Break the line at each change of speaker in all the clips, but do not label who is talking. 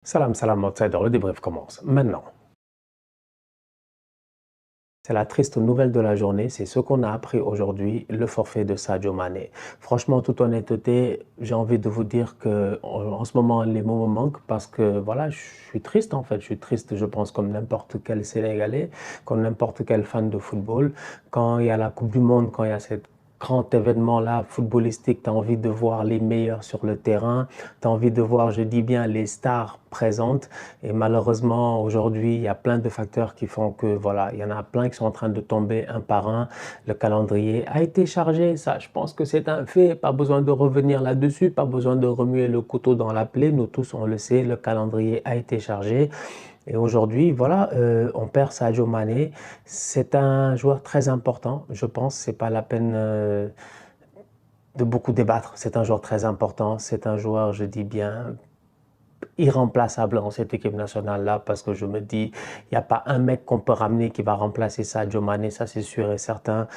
Salam, salam, outsider, le débrief commence maintenant. C'est la triste nouvelle de la journée, c'est ce qu'on a appris aujourd'hui, le forfait de Sadio Mané. Franchement, en toute honnêteté, j'ai envie de vous dire que en ce moment, les mots me manquent parce que voilà, je suis triste en fait. Je suis triste, je pense, comme n'importe quel Sénégalais, comme n'importe quel fan de football. Quand il y a la Coupe du Monde, quand il y a cette grand événement-là footballistique, tu as envie de voir les meilleurs sur le terrain, tu as envie de voir, je dis bien, les stars présentes. Et malheureusement, aujourd'hui, il y a plein de facteurs qui font que, voilà, il y en a plein qui sont en train de tomber un par un. Le calendrier a été chargé, ça, je pense que c'est un fait. Pas besoin de revenir là-dessus, pas besoin de remuer le couteau dans la plaie. Nous tous, on le sait, le calendrier a été chargé. Et aujourd'hui, voilà, on perd Sadio Mané. C'est un joueur très important, je pense. C'est pas la peine de beaucoup débattre. C'est un joueur très important. C'est un joueur, je dis bien, irremplaçable dans cette équipe nationale-là parce que je me dis, il n'y a pas un mec qu'on peut ramener qui va remplacer Sadio Mané, ça c'est sûr et certain.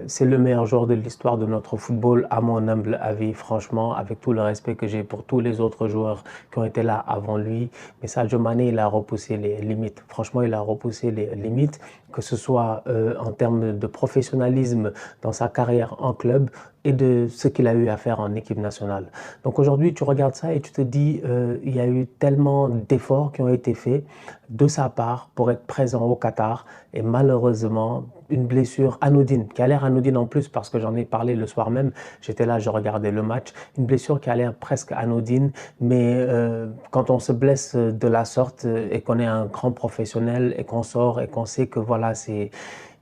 C'est le meilleur joueur de l'histoire de notre football, à mon humble avis, franchement, avec tout le respect que j'ai pour tous les autres joueurs qui ont été là avant lui. Mais Sadio Mané, il a repoussé les limites. Franchement, il a repoussé les limites, que ce soit en termes de professionnalisme dans sa carrière en club et de ce qu'il a eu à faire en équipe nationale. Donc aujourd'hui, tu regardes ça et tu te dis, il y a eu tellement d'efforts qui ont été faits de sa part pour être présent au Qatar et malheureusement, une blessure anodine, qui a l'air anodine en plus parce que j'en ai parlé le soir même, j'étais là, je regardais le match, une blessure qui a l'air presque anodine, mais quand on se blesse de la sorte et qu'on est un grand professionnel et qu'on sort et qu'on sait que voilà,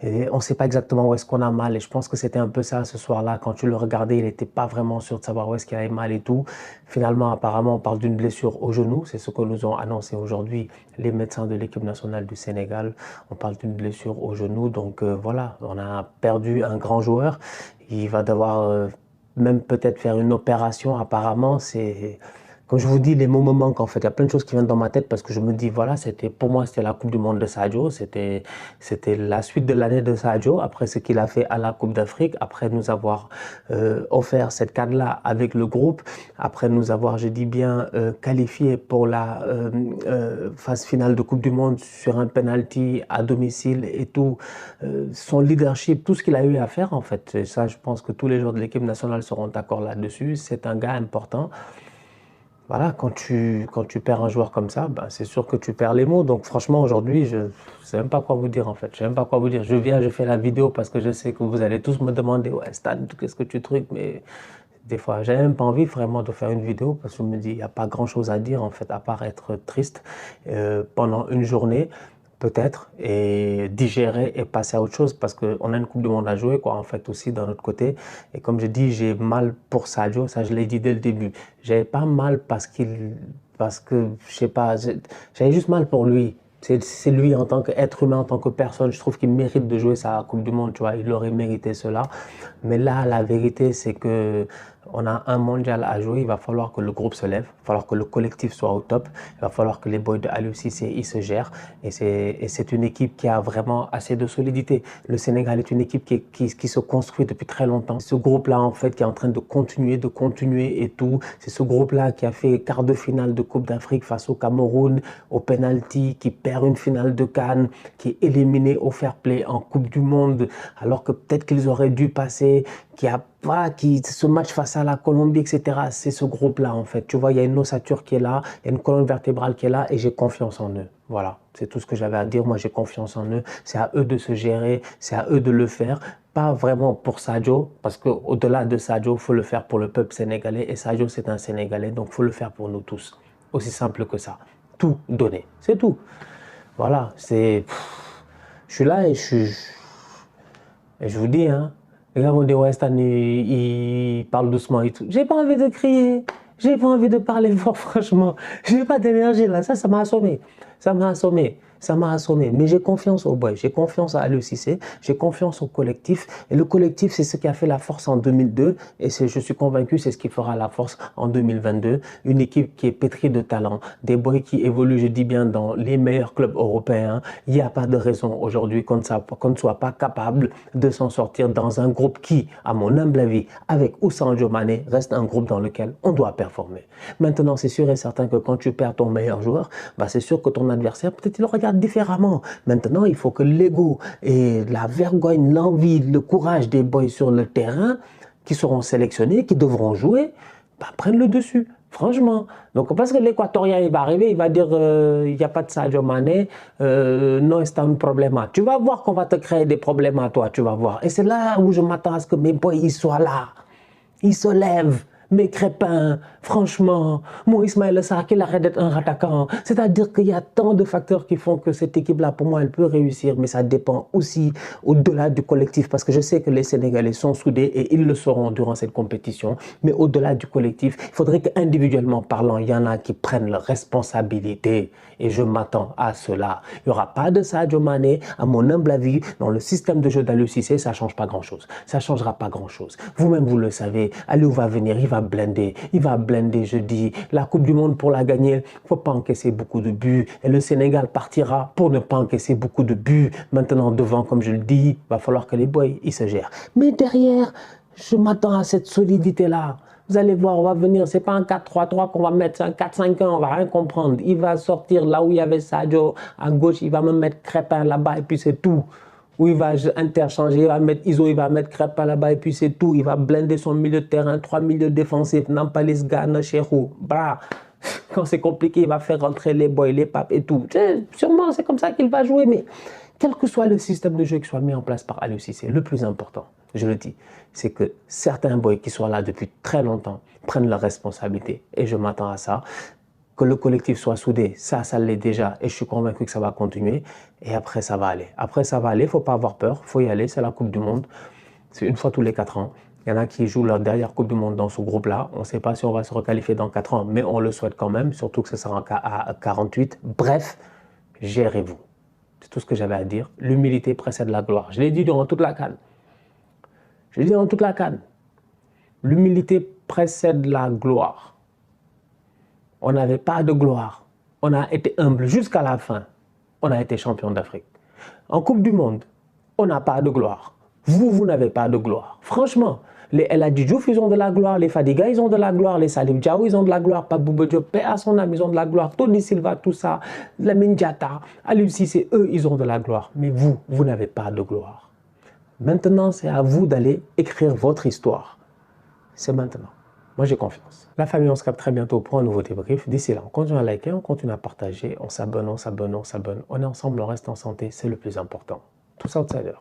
et on ne sait pas exactement où est-ce qu'on a mal. Et je pense que c'était un peu ça ce soir-là. Quand tu le regardais, il n'était pas vraiment sûr de savoir où est-ce qu'il avait mal et tout. Finalement, apparemment, on parle d'une blessure au genou. C'est ce que nous ont annoncé aujourd'hui les médecins de l'équipe nationale du Sénégal. On parle d'une blessure au genou. Donc voilà, on a perdu un grand joueur. Il va devoir même peut-être faire une opération. Apparemment, c'est comme je vous dis, les mots me manquent en fait. Il y a plein de choses qui viennent dans ma tête parce que je me dis, voilà, pour moi, c'était la Coupe du Monde de Sadio. C'était la suite de l'année de Sadio, après ce qu'il a fait à la Coupe d'Afrique, après nous avoir offert cette CAN-là avec le groupe, après nous avoir, je dis bien, qualifié pour la phase finale de Coupe du Monde sur un penalty à domicile et tout. Son leadership, tout ce qu'il a eu à faire en fait. Et ça, je pense que tous les joueurs de l'équipe nationale seront d'accord là-dessus. C'est un gars important. Voilà, quand tu perds un joueur comme ça, ben, c'est sûr que tu perds les mots. Donc franchement, aujourd'hui, je ne sais même pas quoi vous dire en fait. Je sais même pas quoi vous dire. Je viens, je fais la vidéo parce que je sais que vous allez tous me demander, ouais, Stan, qu'est-ce que tu trucs? Mais des fois, j'ai même pas envie vraiment de faire une vidéo parce que je me dis, il n'y a pas grand-chose à dire en fait, à part être triste pendant une journée peut-être, et digérer et passer à autre chose parce qu'on a une Coupe du Monde à jouer, quoi, en fait, aussi d'un autre côté. Et comme je dis, j'ai mal pour Sadio, ça je l'ai dit dès le début. J'avais pas mal parce que, je sais pas, j'avais juste mal pour lui. C'est lui en tant qu'être humain, en tant que personne. Je trouve qu'il mérite de jouer sa Coupe du Monde, tu vois. Il aurait mérité cela. Mais là, la vérité, c'est que on a un mondial à jouer. Il va falloir que le groupe se lève. Il va falloir que le collectif soit au top. Il va falloir que les boys de Aliou Cissé, ils se gèrent. Et c'est une équipe qui a vraiment assez de solidité. Le Sénégal est une équipe qui se construit depuis très longtemps. Ce groupe-là, en fait, qui est en train de continuer et tout. C'est ce groupe-là qui a fait quart de finale de Coupe d'Afrique face au Cameroun, au penalty, qui perd une finale de CAN, qui est éliminé au fair play en Coupe du Monde, alors que peut-être qu'ils auraient dû passer, ce match face à la Colombie, etc. C'est ce groupe-là, en fait. Tu vois, il y a une ossature qui est là, il y a une colonne vertébrale qui est là, et j'ai confiance en eux. Voilà, c'est tout ce que j'avais à dire. Moi, j'ai confiance en eux. C'est à eux de se gérer, c'est à eux de le faire. Pas vraiment pour Sadio, parce qu'au-delà de Sadio, il faut le faire pour le peuple sénégalais. Et Sadio, c'est un Sénégalais, donc il faut le faire pour nous tous. Aussi simple que ça. Tout donner, c'est tout. Voilà, je suis là et je vous dis, hein, les gars vont dire, ouais, Stan, il parle doucement et tout. J'ai pas envie de crier, j'ai pas envie de parler fort, franchement. J'ai pas d'énergie là, ça m'a assommé. Ça m'a assommé. Ça m'a assommé. Mais j'ai confiance au boy, j'ai confiance à Aliou Cissé, j'ai confiance au collectif. Et le collectif, c'est ce qui a fait la force en 2002. Et je suis convaincu, c'est ce qui fera la force en 2022. Une équipe qui est pétrie de talent, des boys qui évoluent, je dis bien, dans les meilleurs clubs européens. Il n'y a pas de raison aujourd'hui qu'on ne soit pas capable de s'en sortir dans un groupe qui, à mon humble avis, avec ou sans Sadio Mané, reste un groupe dans lequel on doit performer. Maintenant, c'est sûr et certain que quand tu perds ton meilleur joueur, bah c'est sûr que ton adversaire, peut-être il le regarde différemment. Maintenant, il faut que l'ego et la vergogne, l'envie, le courage des boys sur le terrain, qui seront sélectionnés, qui devront jouer, bah, prennent le dessus. Franchement. Donc, parce que l'Équatorien, il va arriver, il va dire il n'y a pas de Sadio Mané, non, c'est un problème. Tu vas voir qu'on va te créer des problèmes à toi, tu vas voir. Et c'est là où je m'attends à ce que mes boys ils soient là. Ils se lèvent. Mes Crépin, franchement, mon Ismaël Sarr, qu'il arrête d'être un attaquant. C'est-à-dire qu'il y a tant de facteurs qui font que cette équipe-là, pour moi, elle peut réussir, mais ça dépend aussi au-delà du collectif, parce que je sais que les Sénégalais sont soudés et ils le seront durant cette compétition, mais au-delà du collectif, il faudrait qu'individuellement parlant, il y en a qui prennent leurs responsabilités, et je m'attends à cela. Il n'y aura pas de Sadio Mané, à mon humble avis, dans le système de jeu d'Aliou Cissé, ça ne change pas grand-chose. Ça ne changera pas grand-chose. Vous-même, vous le savez, Aliou va venir, il va blender, je dis. La Coupe du Monde, pour la gagner, il ne faut pas encaisser beaucoup de buts. Et le Sénégal partira pour ne pas encaisser beaucoup de buts. Maintenant, devant, comme je le dis, il va falloir que les boys, ils se gèrent. Mais derrière, je m'attends à cette solidité-là. Vous allez voir, on va venir, c'est pas un 4-3-3 qu'on va mettre, c'est un 4-5-1, on va rien comprendre. Il va sortir là où il y avait Sadio, à gauche, il va me mettre Crépin là-bas et puis c'est tout. Où il va interchanger, il va mettre Iso, il va mettre Crépin là-bas et puis c'est tout. Il va blinder son milieu de terrain, 3 milieux défensifs, Nampalis, Gana, Cherou, bra. Quand c'est compliqué, il va faire rentrer les boys, les papes et tout. Sûrement, c'est comme ça qu'il va jouer, mais quel que soit le système de jeu qui soit mis en place par Aliou Cissé, le plus important, je le dis, c'est que certains boys qui sont là depuis très longtemps prennent leurs responsabilités. Et je m'attends à ça. Que le collectif soit soudé, ça l'est déjà. Et je suis convaincu que ça va continuer. Et après, ça va aller. Après, ça va aller. Il ne faut pas avoir peur. Il faut y aller. C'est la Coupe du Monde. C'est une fois tous les 4 ans. Il y en a qui jouent leur dernière Coupe du Monde dans ce groupe-là. On ne sait pas si on va se requalifier dans 4 ans, mais on le souhaite quand même, surtout que ce sera à 48. Bref, gérez-vous. C'est tout ce que j'avais à dire. L'humilité précède la gloire. Je l'ai dit durant toute la CAN. Je l'ai dit durant toute la CAN. L'humilité précède la gloire. On n'avait pas de gloire. On a été humble jusqu'à la fin. On a été champion d'Afrique. En Coupe du Monde, on n'a pas de gloire. Vous n'avez pas de gloire. Franchement, les El Hadji Diouf, ils ont de la gloire. Les Fadiga, ils ont de la gloire. Les Salif Diao, ils ont de la gloire. Pape Bouba Diop, paix à son âme, ils ont de la gloire. Tony Silva, tout ça. Lamine Diatta, Aliou Cissé, eux, ils ont de la gloire. Mais vous n'avez pas de gloire. Maintenant, c'est à vous d'aller écrire votre histoire. C'est maintenant. Moi, j'ai confiance. La famille, on se capte très bientôt pour un nouveau débrief. D'ici là, on continue à liker, on continue à partager, on s'abonne. On est ensemble, on reste en santé, c'est le plus important. Tous outsiders.